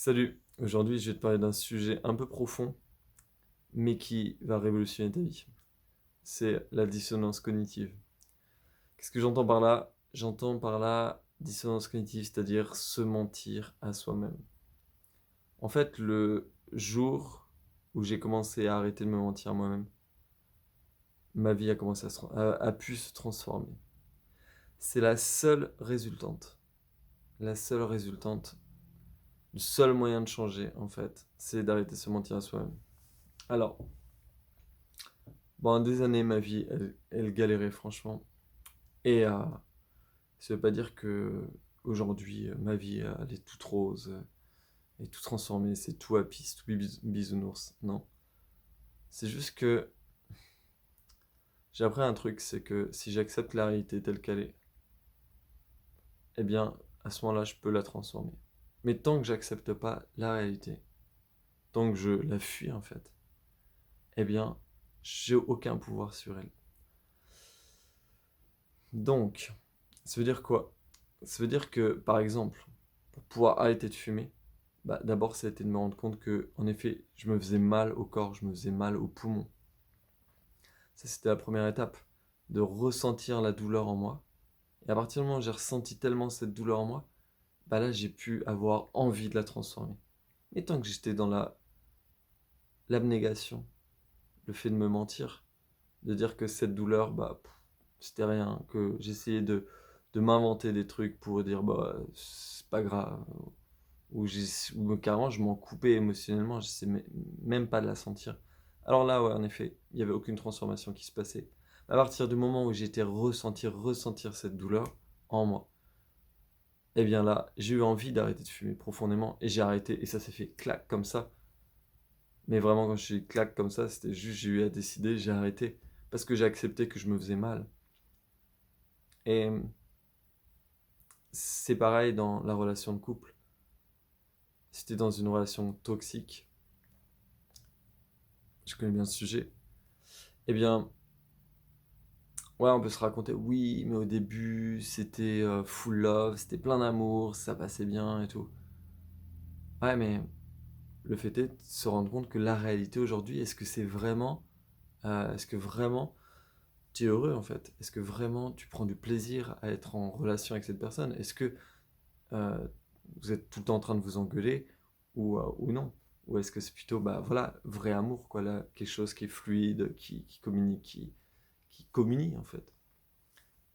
Salut, aujourd'hui je vais te parler d'un sujet un peu profond, mais qui va révolutionner ta vie. C'est la dissonance cognitive. Qu'est-ce que j'entends par là? J'entends par là dissonance cognitive, c'est-à-dire se mentir à soi-même. En fait, le jour où j'ai commencé à arrêter de me mentir à moi-même, ma vie a commencé a pu se transformer. C'est la seule résultante, le seul moyen de changer en fait, c'est d'arrêter de se mentir à soi-même. Alors, bon, des années, ma vie, elle galérait franchement. Et ça veut pas dire que aujourd'hui, ma vie, elle est toute rose, et tout transformée, c'est tout happy, c'est tout bisounours. Non. C'est juste que j'ai appris un truc, c'est que si j'accepte la réalité telle qu'elle est, eh bien, à ce moment-là, je peux la transformer. Mais tant que j'accepte pas la réalité, tant que je la fuis en fait, eh bien, j'ai aucun pouvoir sur elle. Donc, ça veut dire quoi? Ça veut dire que, par exemple, pour pouvoir arrêter de fumer, bah, d'abord, ça a été de me rendre compte que, en effet, je me faisais mal au corps, je me faisais mal aux poumons. Ça, c'était la première étape, de ressentir la douleur en moi. Et à partir du moment où j'ai ressenti tellement cette douleur en moi, bah là, j'ai pu avoir envie de la transformer. Et tant que j'étais dans l'abnégation, le fait de me mentir, de dire que cette douleur, bah, c'était rien, que j'essayais de m'inventer des trucs pour dire, bah, c'est pas grave, ou carrément je m'en coupais émotionnellement, j'essayais même pas de la sentir. Alors là, ouais, en effet, il n'y avait aucune transformation qui se passait. À partir du moment où j'étais ressentir cette douleur en moi, eh bien là, j'ai eu envie d'arrêter de fumer profondément et j'ai arrêté et ça s'est fait clac comme ça. Mais vraiment, quand je suis clac comme ça, c'était juste, j'ai eu à décider, j'ai arrêté parce que j'ai accepté que je me faisais mal. Et c'est pareil dans la relation de couple. Si t'es dans une relation toxique, je connais bien ce sujet, eh bien, ouais, on peut se raconter, oui, mais au début, c'était full love, c'était plein d'amour, ça passait bien et tout. Ouais, mais le fait est de se rendre compte que la réalité aujourd'hui, est-ce que vraiment tu es heureux en fait? Est-ce que vraiment tu prends du plaisir à être en relation avec cette personne? Est-ce que euh, vous êtes tout le temps en train de vous engueuler ou non? Ou est-ce que c'est plutôt, bah voilà, vrai amour, quoi, là, quelque chose qui est fluide, qui communique, qui communie en fait.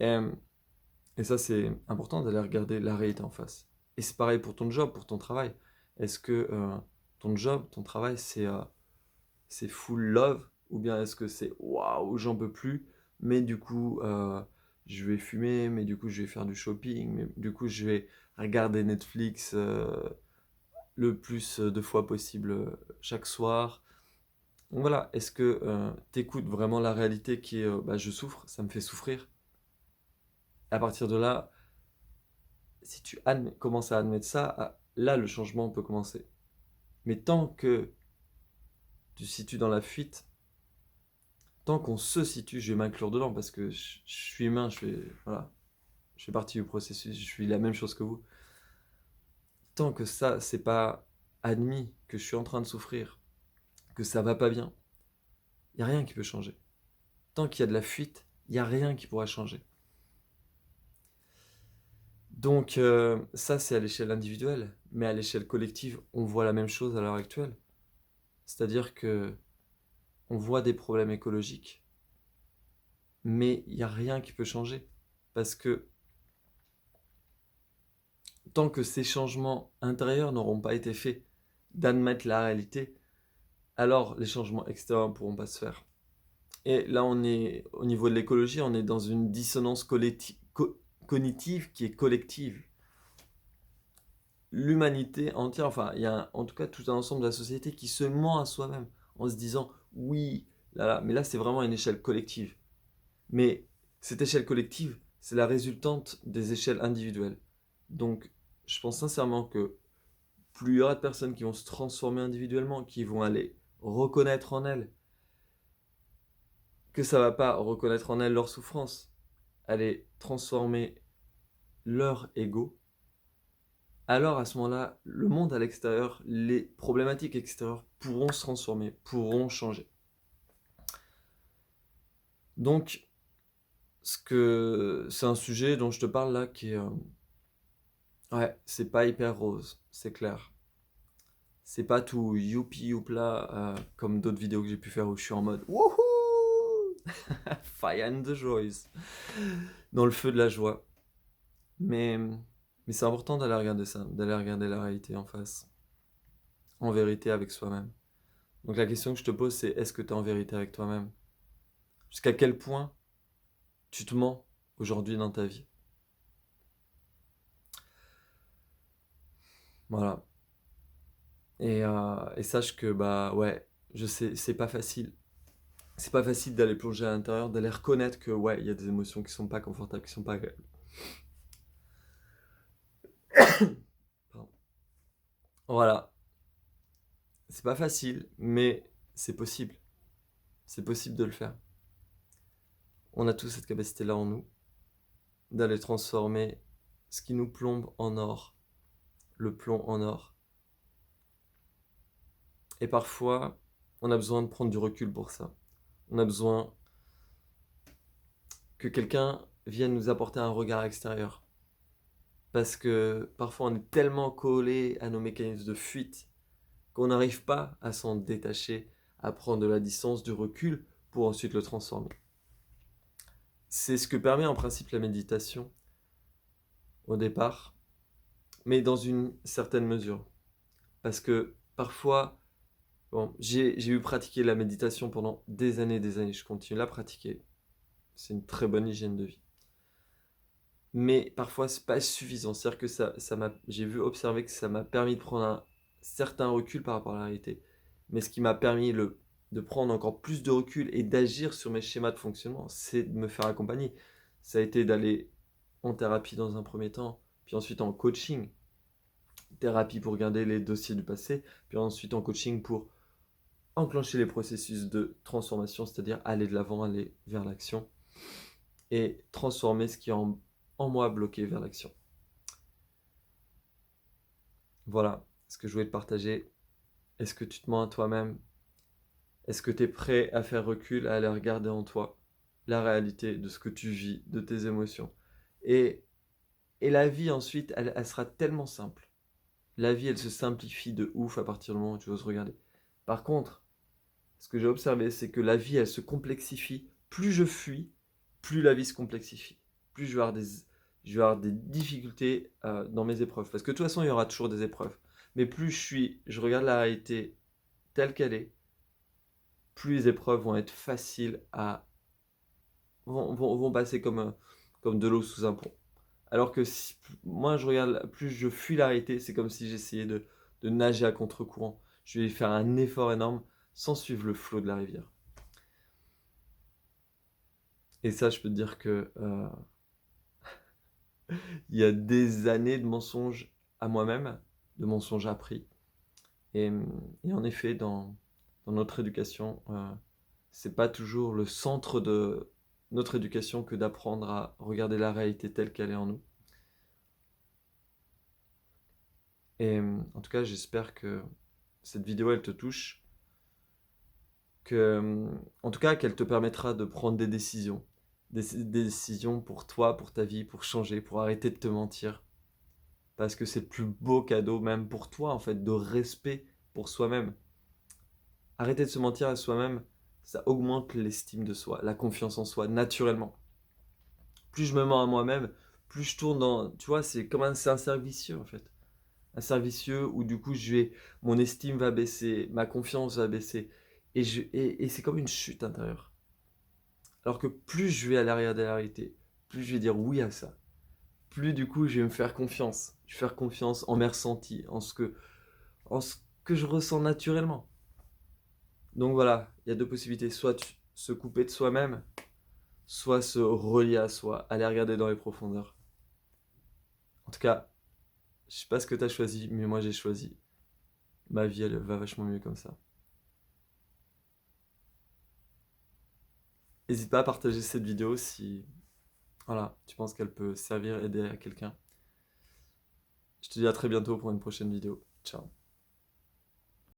Et, et ça, c'est important d'aller regarder la réalité en face. Et c'est pareil pour ton job, pour ton travail. Est-ce que ton job, ton travail, c'est full love ou bien est-ce que c'est waouh, j'en peux plus, mais du coup, je vais fumer, mais du coup, je vais faire du shopping, mais du coup, je vais regarder Netflix le plus de fois possible chaque soir. Donc voilà, est-ce que t'écoutes vraiment la réalité qui est bah, je souffre, ça me fait souffrir. À partir de là, si tu commences à admettre ça, là le changement peut commencer. Mais tant que tu te situes dans la fuite, tant qu'on se situe, je vais m'inclure dedans parce que je suis humain, voilà, je fais partie du processus, je suis la même chose que vous. Tant que ça, c'est pas admis que je suis en train de souffrir, que ça va pas bien, il n'y a rien qui peut changer. Tant qu'il y a de la fuite, il n'y a rien qui pourra changer. Donc ça, c'est à l'échelle individuelle, mais à l'échelle collective, on voit la même chose à l'heure actuelle. C'est-à-dire que on voit des problèmes écologiques, mais il n'y a rien qui peut changer. Parce que tant que ces changements intérieurs n'auront pas été faits, d'admettre la réalité, alors les changements extérieurs ne pourront pas se faire. Et là, on est au niveau de l'écologie, on est dans une dissonance cognitive qui est collective. L'humanité entière, enfin, il y a en tout cas tout un ensemble de la société qui se ment à soi-même en se disant oui, là, mais là, c'est vraiment une échelle collective. Mais cette échelle collective, c'est la résultante des échelles individuelles. Donc, je pense sincèrement que plus il y aura de personnes qui vont se transformer individuellement, qui vont aller reconnaître en elles que ça va pas reconnaître en elles leur souffrance, aller transformer leur ego, alors à ce moment-là, le monde à l'extérieur, les problématiques extérieures pourront se transformer, pourront changer. Donc, c'est un sujet dont je te parle là qui est... ouais, c'est pas hyper rose, c'est clair. C'est pas tout youpi youpla comme d'autres vidéos que j'ai pu faire où je suis en mode wouhou Fire and the joys dans le feu de la joie. Mais, mais c'est important d'aller regarder ça, d'aller regarder la réalité en face, en vérité avec soi-même. Donc la question que je te pose, c'est est-ce que tu es en vérité avec toi-même? Jusqu'à quel point tu te mens aujourd'hui dans ta vie? Voilà. Et sache que, bah ouais, je sais, c'est pas facile. C'est pas facile d'aller plonger à l'intérieur, d'aller reconnaître que, ouais, il y a des émotions qui sont pas confortables, qui sont pas agréables. Pardon. Voilà. C'est pas facile, mais c'est possible. C'est possible de le faire. On a tous cette capacité-là en nous, d'aller transformer ce qui nous plombe en or, le plomb en or. Et parfois, on a besoin de prendre du recul pour ça. On a besoin que quelqu'un vienne nous apporter un regard extérieur. Parce que parfois, on est tellement collé à nos mécanismes de fuite qu'on n'arrive pas à s'en détacher, à prendre de la distance, du recul, pour ensuite le transformer. C'est ce que permet en principe la méditation au départ, mais dans une certaine mesure. Parce que parfois, bon, j'ai eu pratiqué la méditation pendant des années, je continue à la pratiquer. C'est une très bonne hygiène de vie. Mais parfois, c'est pas suffisant. C'est-à-dire que j'ai vu observer que ça m'a permis de prendre un certain recul par rapport à la réalité. Mais ce qui m'a permis de prendre encore plus de recul et d'agir sur mes schémas de fonctionnement, c'est de me faire accompagner. Ça a été d'aller en thérapie dans un premier temps, puis ensuite en coaching. Thérapie pour regarder les dossiers du passé, puis ensuite en coaching pour enclencher les processus de transformation, c'est-à-dire aller de l'avant, aller vers l'action et transformer ce qui est en moi bloqué vers l'action. Voilà ce que je voulais te partager. Est-ce que tu te mens à toi-même? Est-ce que tu es prêt à faire recul, à aller regarder en toi la réalité de ce que tu vis, de tes émotions? Et, et la vie ensuite, elle sera tellement simple. La vie, elle se simplifie de ouf à partir du moment où tu oses regarder. Par contre, ce que j'ai observé, c'est que la vie, elle se complexifie. Plus je fuis, plus la vie se complexifie. Plus je vais avoir des difficultés dans mes épreuves. Parce que de toute façon, il y aura toujours des épreuves. Mais plus je regarde la réalité telle qu'elle est, plus les épreuves vont être faciles vont passer comme de l'eau sous un pont. Alors que si moi je regarde, plus je fuis la réalité, c'est comme si j'essayais de nager à contre-courant. Je vais faire un effort énorme sans suivre le flot de la rivière. Et ça, je peux te dire que il y a des années de mensonges à moi-même, de mensonges appris. Et, et en effet, dans notre éducation, c'est pas toujours le centre de notre éducation que d'apprendre à regarder la réalité telle qu'elle est en nous. Et en tout cas, j'espère que cette vidéo, elle te touche, en tout cas, qu'elle te permettra de prendre des décisions. Des décisions pour toi, pour ta vie, pour changer, pour arrêter de te mentir. Parce que c'est le plus beau cadeau, même pour toi, en fait, de respect pour soi-même. Arrêter de se mentir à soi-même, ça augmente l'estime de soi, la confiance en soi, naturellement. Plus je me mens à moi-même, plus je tourne dans... Tu vois, c'est un cercle vicieux, en fait. Un cercle vicieux où, du coup, mon estime va baisser, ma confiance va baisser. Et c'est comme une chute intérieure. Alors que plus je vais aller regarder la réalité, plus je vais dire oui à ça. Plus, du coup, je vais me faire confiance. Je vais faire confiance en mes ressentis, en ce que je ressens naturellement. Donc voilà, il y a deux possibilités. Soit se couper de soi-même, soit se relier à soi, aller regarder dans les profondeurs. En tout cas, je sais pas ce que tu as choisi, mais moi j'ai choisi. Ma vie, elle va vachement mieux comme ça. N'hésite pas à partager cette vidéo si voilà, tu penses qu'elle peut servir, aider à quelqu'un. Je te dis à très bientôt pour une prochaine vidéo. Ciao.